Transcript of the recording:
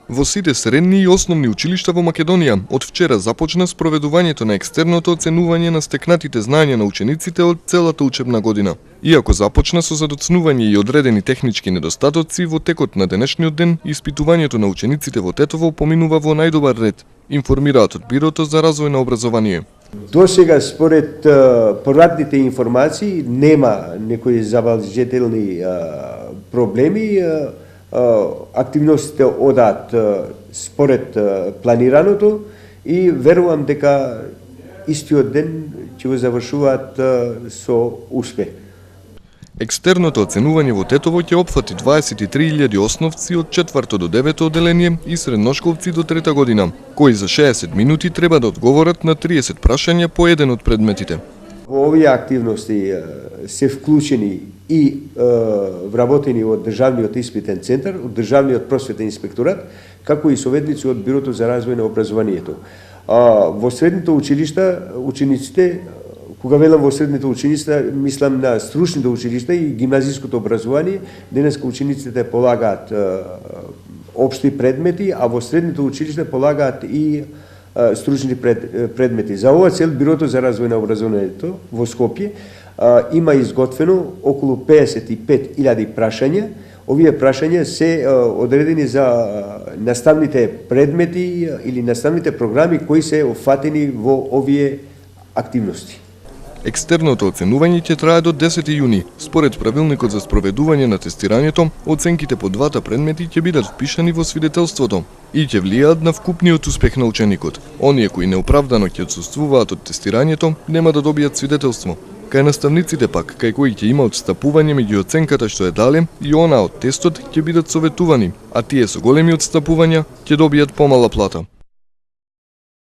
Во сите средни и основни училишта во Македонија од вчера започна спроведувањето на екстерното оценување на стекнатите знаења на учениците од целата учебна година. Иако започна со задоцнување и одредени технички недостатоци, во текот на денешниот ден испитувањето на учениците во Тетово поминува во најдобар ред, информираат од Бирото за развој на образование. До сега, според повратните информации, нема некои забележителни проблеми. Активностите одат според планираното и верувам дека истиот ден ќе го завршуваат со успех. Екстерното оценување во Тетово ќе опфати 23.000 основци од 4 до 9 одделение и средношколци до 3 година, кои за 60 минути треба да одговорат на 30 прашања по еден од предметите. Во овие активности се вклучени и вработени од Државниот испитен центар, од Државниот просветен инспекторат, како и советници од Бирото за развој на образованието. Во средните училишта, учениците, кога велам во средните училишта, мислам на стручните училишта и гимназиското образование, денеска учениците полагаат општи предмети, а во средните училишта полагаат и стручни предмети. За ова цел Бирото за развој на образованието во Скопје има изготвено околу 55.000 прашања. Овие прашања се одредени за наставните предмети или наставните програми кои се офатени во овие активности. Екстерното оценување ќе трае до 10 јуни. Според правилникот за спроведување на тестирањето, оценките по двата предмети ќе бидат впишани во свидетелството и ќе влијаат на вкупниот успех на ученикот. Оние кои неоправдано ќе отсуствуваат од тестирањето, нема да добијат свидетелство. Кај наставниците пак, кај кои ќе има отстапување меѓу оценката што е дале и она од тестот ќе бидат советувани, а тие со големи отстапувања ќе добијат помала плата.